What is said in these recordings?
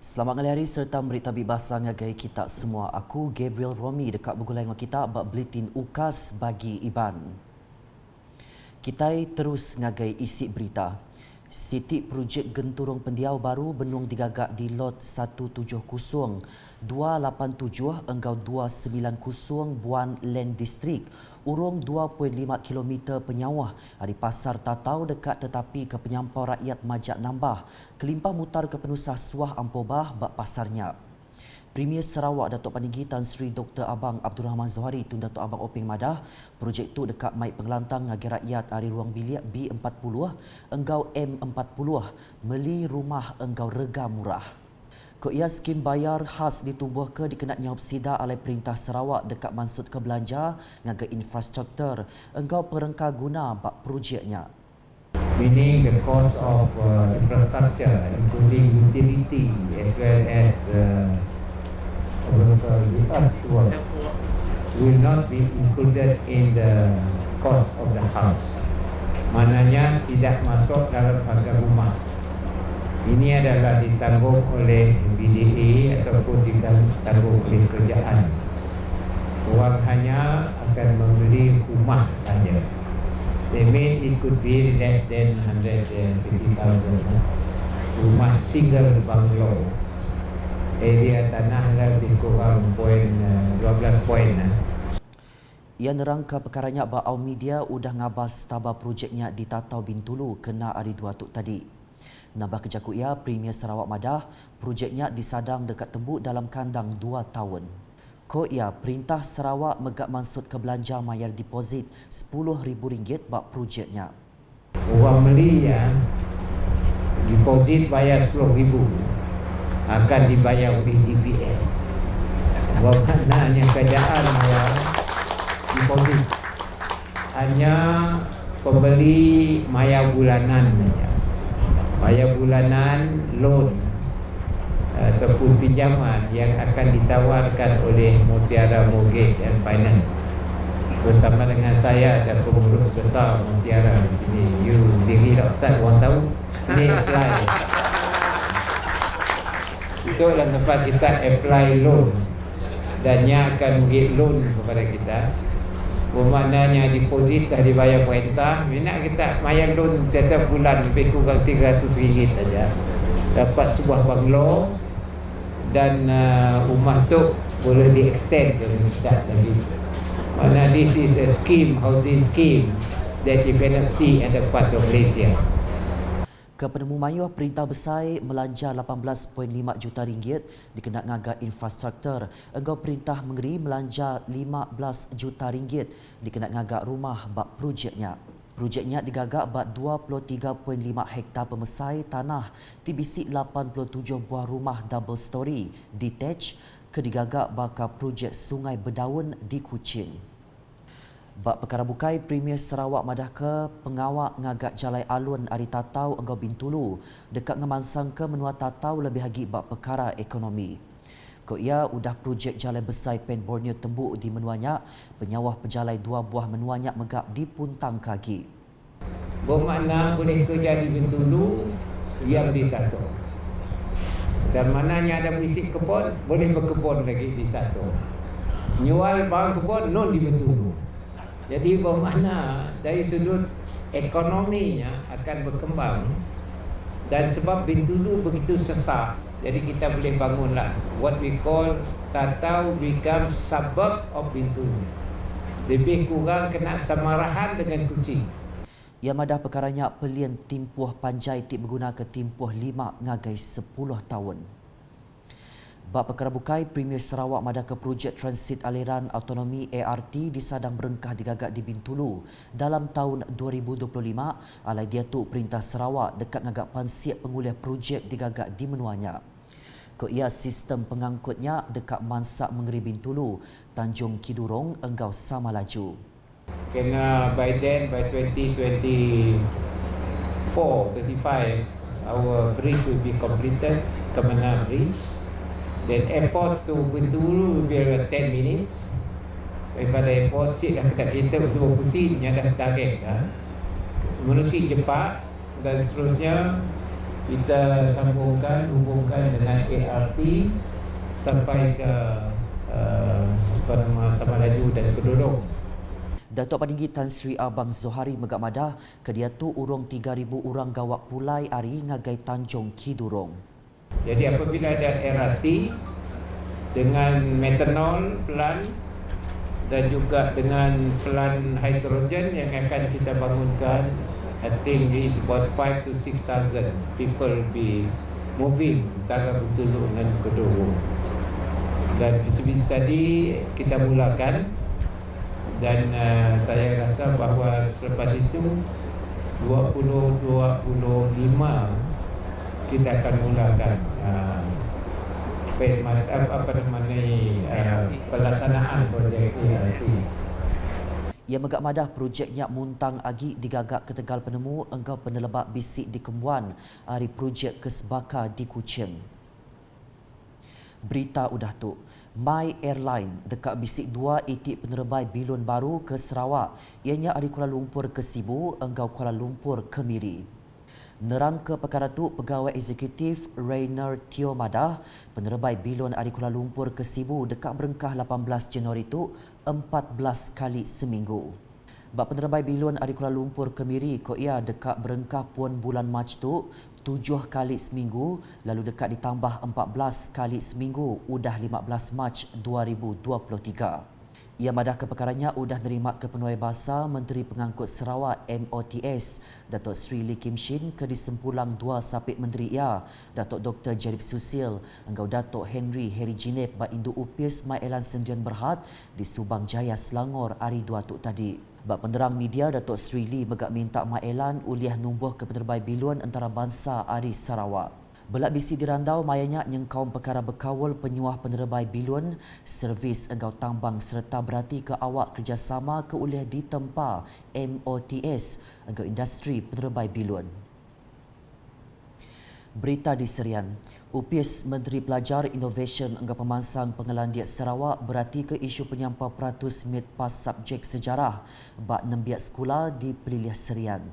Selamat hari serta berita bebas ngagai kita semua. Aku Gabriel Romi dekat bergulai dengan kita bab buletin UKAS bagi Iban. Kita terus ngagai isi berita. Siti projek genturung pendiau baru benung digagak di lot 170 287 enggau 290 Buan Land District urung 2.5 km penyawah dari pasar Tatau dekat tetapi ke penyampau rakyat Majak Nambah kelimpah mutar ke penusah Suah Ampobah bak pasarnya. Premier Sarawak Datuk Paninggi Tan Sri Dr. Abang Abdul Rahman Zohari tun Datuk Abang Openg Madah projek tu dekat mai pengelantang ngagi rakyat dari ruang bilik B40 enggau M40 meli rumah enggau rega murah. Ko ia skim bayar khas ditumbuh ke dikenat nyawab sida oleh Perintah Sarawak dekat mansut ke belanja ngagai infrastruktur enggau perengka guna bak projeknya. Meaning the cost of infrastructure including utility as well as will not be included in the cost of the house. Maknanya tidak masuk dalam harga rumah. Ini adalah ditanggung oleh BDA ataupun ditanggung oleh kerajaan. Orang hanya akan membeli rumah saja. They mean it could be less than 150,000. Rumah single bungalow. Area tanah lebih kurang 12 poin. Ia nerangka perkaranya bau media udah ngabas tabah projeknya di Tatau Bintulu kena hari 2 tuk tadi. Nambah kejaku ia Premier Sarawak Madah projeknya disadang dekat tembuk dalam kandang 2 tahun. Ko ia Perintah Sarawak megak mansut ke belanja mayar deposit RM10,000 bak projeknya. Orang beli ya deposit bayar RM10,000 akan dibayar oleh GPS. Maknanya kerajaan bayar deposit. Hanya pembeli bayar bulanan saja. Bayar bulanan loan ataupun pinjaman yang akan ditawarkan oleh Mutiara Mortgage and Finance. Bersama dengan saya ada pengurus besar Mutiara di sini. You diri tak Ustaz, orang tahu? Sini apply. Itu adalah tempat kita apply loan dan yang akan beri loan kepada kita. Bermaknanya deposit dah dibayar perintah, minat kita bayar loan setiap bulan lebih kurang RM300 saja. Dapat sebuah banglo dan rumah tu boleh di-extend ke dekat lagi. Mana this is a scheme, housing scheme that you cannot see at the part of Malaysia. Ke penemu mayuh Perintah Besar melanja RM18.5 juta dikenak ngaga infrastruktur. Enggau Perintah Menggeri melanja RM15 juta dikenak ngaga rumah bak projeknya. Projeknya digagak bak 23.5 hektar pemesai tanah TBC 87 buah rumah double story detached ke digagak bakal projek Sungai Berdaun di Kuching. Bak perkara bukai Premier Sarawak Madah ke pengawak ngagak jalai alun Ari Tatau enggau Bintulu dekat ngemansang ke menua Tatau lebih lagi bak perkara ekonomi. Ko ia udah projek jalai besar Pen Borneo tembuk di menuanya, penyawah pejalai 2 buah menuanya megak di Puntang Kaki. Bermakna boleh kerja di Bintulu, diam di Tatau. Dan mananya ada berisik kebun, boleh berkebun lagi di Tatau. Nyual barang kebun, non di Bintulu. Jadi bermakna dari sudut ekonominya akan berkembang dan sebab Bintulu begitu sesak, jadi kita boleh bangunlah what we call Tatau become suburb of Bintulu. Lebih kurang kena samarahan dengan Kuching. Ia madah perkaranya pelian timpuh panjai tik berguna ke timpuh 5 ngagai 10 tahun. Bab perkara bukai Premier Sarawak madah ke projek transit aliran autonomi ART disadang berengkah digagak di Bintulu dalam tahun 2025 alai dia tu Perintah Sarawak dekat ngagak pansiap penguliah projek digagak di menuanya. Ko ia sistem pengangkutnya dekat Mansak Menggeri Bintulu, Tanjung Kidurong enggau sama laju. Kena by then by 2024-35 our bridge will be completed, Kemenang Bridge. Then airport to Bintulu will be around 10 minutes. Daripada airport sit dah dekat kereta berdua pusing yang dah target. Menusi Jepang dan seterusnya kita hubungkan dengan ART sampai ke Samalaju dan Kedurong. Datuk Peninggi Tan Sri Abang Zohari megak madah kediatu urung 3,000 orang gawak pulai ari ngagai Tanjung Kidurong. Jadi apabila ada LRT dengan metanol plant dan juga dengan plant hidrogen yang akan kita bangunkan, I think is about 5 to 6,000 people be moving antara Bintulu dan Kedurong. Dan feasibility study kita mulakan. Dan saya rasa bahawa selepas itu 2025 kita akan mulakan pelaksanaan projek ART. Ia megak madah projeknya Muntang Agi digagak ke Tegal Penemu engkau penelebak bisik di Kembuan hari projek Kesbaka di Kuching. Berita udah tu. My Airline dekat bisik 2 itik penerbai bilon baru ke Sarawak. Ianya dari Kuala Lumpur ke Sibu, engkau Kuala Lumpur ke Miri. Nerang ke perkara tu, pegawai eksekutif Rainer Teo madah penerbai bilon dari Kuala Lumpur ke Sibu dekat berengkah 18 Januari tu 14 kali seminggu. Bak penerbai bilon dari Kuala Lumpur ke Miri ko ia dekat berengkah puan bulan Mac tu 7 kali seminggu, lalu dekat ditambah 14 kali seminggu udah 15 Mac 2023. Ia madah ke perkaranya udah nerima kepenuai bahasa Menteri Pengangkut Sarawak MOTS Datuk Sri Lee Kim Shin ke disempulang dua sapit menteri ia Datuk Dr. Jarib Susil engkau Datuk Henry Jinep ba Indu Upis Mai Elan Sendirian Berhad di Subang Jaya Selangor hari 2 tu tadi. Bak penerang media Datuk Sri Lee megak minta Mai Elan uliah numbuh ke penerbai biluan antarabangsa hari Sarawak. Belak bisi dirandau mayanya yang kaum perkara berkawal penyuah penerbai biluan, servis engkau tambang serta berarti ke awak kerjasama ke uliah ditempa MOTS engkau industri penerbai biluan. Berita di Serian. UPIS Menteri Pelajar Innovation engkau pemansang pengelandiat Sarawak berarti ke isu penyampau peratus mit pas subjek sejarah bak nembiak sekolah di Peliliah Serian.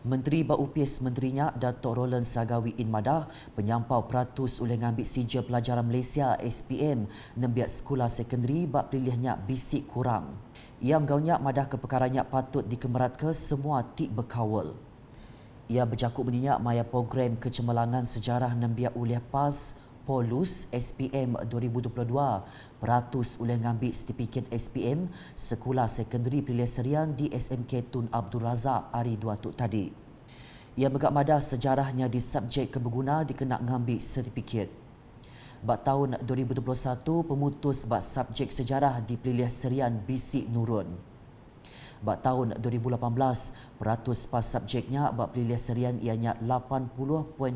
Menteri UPIS menterinya Datuk Roland Sagawi Inmadah penyampau peratus oleh ngambil sijil pelajaran Malaysia SPM nembiak sekolah sekondari bak pilihnya bisik kurang. Ia menggaunya madah ke perkaranya patut dikemerat ke semua tik berkawal. Ia berjakut bunyinya maya program kecemerlangan sejarah nembiak oleh PAS Polus SPM 2022 peratus oleh ngambil sertifikat SPM Sekolah Sekondari Peliliah Serian di SMK Tun Abdul Razak hari 2 tu tadi. Ia megak madah sejarahnya di subjek keberguna dikena ngambil sertifikat. Bak tahun 2021 pemutus bak subjek sejarah di Peliliah Serian bisik nurun. Bak tahun 2018, peratus pas subjeknya bak Peliliah Serian ianya 80.02%,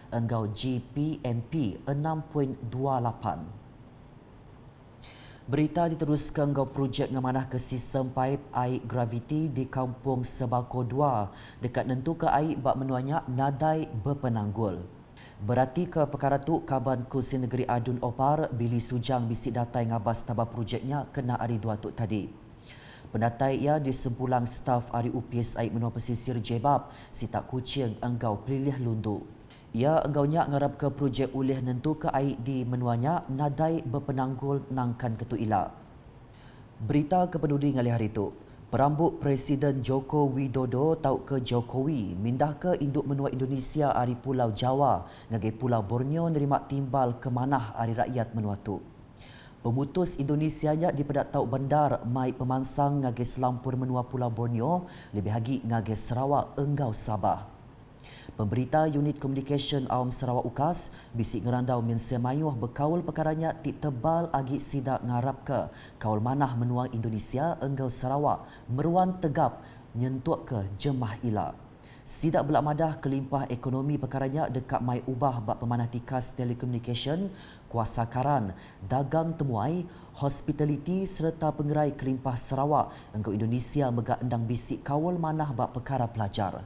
engkau GPMP 6.28. Berita diteruskan engkau projek ngamanah ke sistem paip air graviti di Kampung Sebako 2 dekat nentu ke air bak menuanya nadai berpenanggul. Berarti ke perkara tu Kaban Kursi Negeri Adun Opar Billy Sujang bisik datai ngabas tabah projeknya kena hari 2 tu tadi. Pendatai ia di sempulang staf Ari UPIS Air Menua Pesisir Jebab, Sitak Kuching, engkau Peliliah Lundu. Ia enggaunya ngarap ke projek ulih nentu ke air di menuanya nadai berpenanggul nangkan ketu ila. Berita kepeduli ngalih hari itu. Perambut Presiden Joko Widodo tau ke Jokowi mindah ke induk menua Indonesia ari Pulau Jawa ngagai Pulau Borneo nerima timbal kemanah ari rakyat menua tu. Pemutus Indonesia nya dipedak tau bandar mai pemansang ngagai selampur menua Pulau Borneo lebih lagi ngagai Sarawak enggau Sabah. Pemberita Unit Communication Awam Sarawak UKAS bisik ngerandau min semayuh berkaul perkaranya tik tebal agi sidak ngarap ke kaul manah menua Indonesia enggau Sarawak meruan tegap nyentuk ke jemah ila. Sidak belak madah kelimpah ekonomi perkaranya dekat mai ubah bak pemanah tikas telekomunikasi, kuasa karan, dagang temuai, hospitality serta pengerai kelimpah Sarawak engkau Indonesia megak endang bisik kawal manah bak perkara pelajar.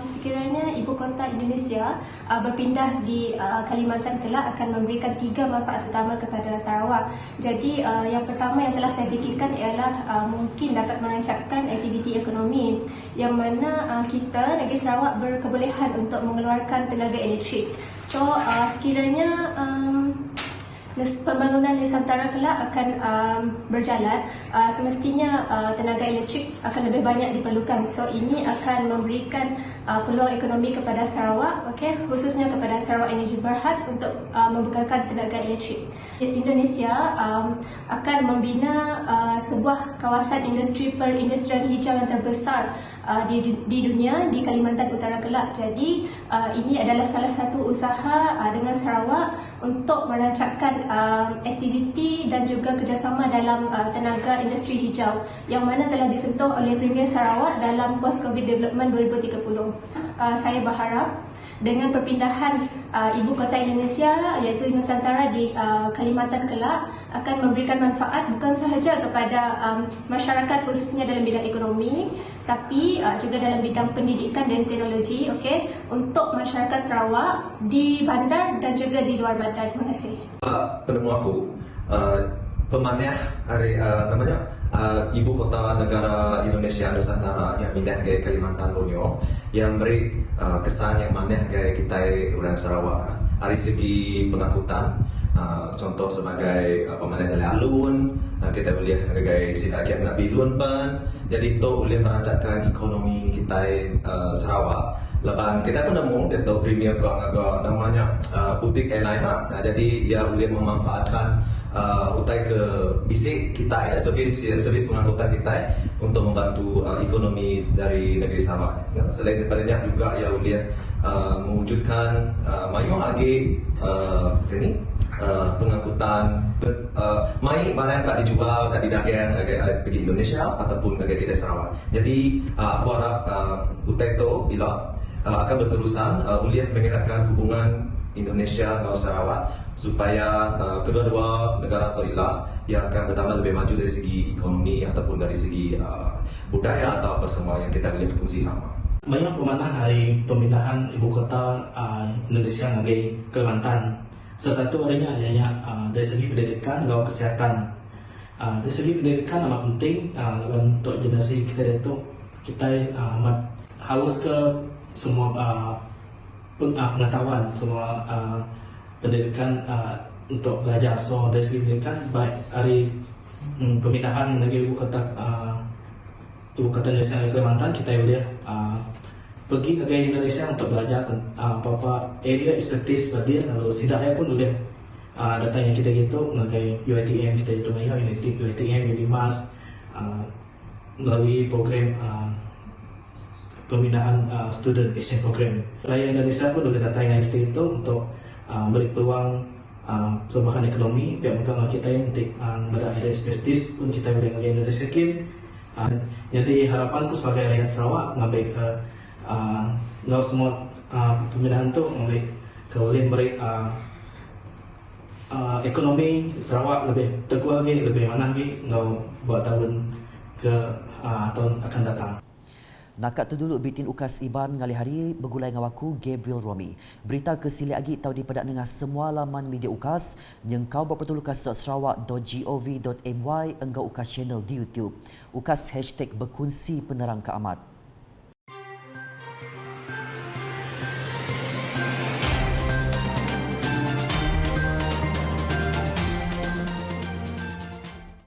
Sekiranya ibu kota Indonesia berpindah di Kalimantan kelak akan memberikan 3 manfaat utama kepada Sarawak. Jadi yang pertama yang telah saya fikirkan ialah mungkin dapat merancangkan aktiviti ekonomi yang mana kita negeri Sarawak berkebolehan untuk mengeluarkan tenaga elektrik. So sekiranya pembangunan Nusantara kelak akan berjalan, semestinya tenaga elektrik akan lebih banyak diperlukan. So ini akan memberikan peluang ekonomi kepada Sarawak, khususnya kepada Sarawak Energy Berhad untuk membekalkan tenaga elektrik. Indonesia akan membina sebuah kawasan industri perindustrian hijau yang terbesar di dunia di Kalimantan Utara kelak. Jadi ini adalah salah satu usaha dengan Sarawak untuk merancangkan aktiviti dan juga kerjasama dalam tenaga industri hijau yang mana telah disentuh oleh Premier Sarawak dalam Post-COVID Development 2030. Saya berharap dengan perpindahan ibu kota Indonesia iaitu Nusantara di Kalimantan kelak akan memberikan manfaat bukan sahaja kepada masyarakat khususnya dalam bidang ekonomi tapi juga dalam bidang pendidikan dan teknologi untuk masyarakat Sarawak di bandar dan juga di luar bandar. Terima kasih. Penemu aku pemanah hari namanya ibu kota negara Indonesia Nusantara yang pindah ke Kalimantan Borneo yang beri kesan yang mana ke kita orang Sarawak dari segi pengangkutan, contoh sebagai pemanah dari alun, kita boleh sebagai sidak nak bilun pan, jadi itu boleh merancangkan ekonomi kita Sarawak. Lepas kita pun nemu dia tahu Premier agak namanya butik airline lah. Jadi ia boleh memanfaatkan utai ke bisik kita servis pengangkutan kita untuk membantu ekonomi dari negeri Sarawak. Selain daripadanya juga ia boleh mewujudkan banyak lagi pengangkutan mai barang kat dijual kat didagang pergi Indonesia ataupun bagi kita Sarawak. Jadi aku harap utai itu bila akan berterusan boleh mengeratkan hubungan Indonesia dan Sarawak supaya kedua-dua negara atau ilah yang akan bertambah lebih maju dari segi ekonomi ataupun dari segi budaya atau apa semua yang kita boleh berkongsi sama. Banyak pemanah hari pemindahan ibu kota Indonesia ke Kalimantan. Salah satu adanya dari segi pendidikan dan kesehatan. Dari segi pendidikan amat penting untuk generasi kita itu kita amat harus ke semua pengetahuan, semua pendidikan untuk belajar. So dari segi pendidikan baik hari pemindahan negeri ibu kota Indonesia Kalimantan kita boleh pergi ke Indonesia untuk belajar apa-apa area expertise dia, lalu sidaknya pun boleh datang yang kita gitu mengenai UiTM kita itu maya UiTM UNIMAS melalui program pembinaan student exchange program. Rakyat Indonesia pun boleh datang yang kita itu untuk beri peluang perubahan ekonomi. Pihak negara kita yang untuk area expertise pun kita boleh mengenai Indonesia Kim. Jadi harapanku sebagai rakyat Sarawak mengambil ke semua pemindahan tu mengambil ke boleh beri ekonomi Sarawak lebih teguh lagi, lebih mana lagi buat tahun ke tahun akan datang. Nakat tu dulu bitin ukas Iban ngali hari bergulai dengan waku Gabriel Romi. Berita kesili lagi tahu dipadak dengan semua laman media ukas yang kau berpertul ukas sarawak.gov.my enggau ukas channel di YouTube. Ukas hashtag berkunci penerang keamat.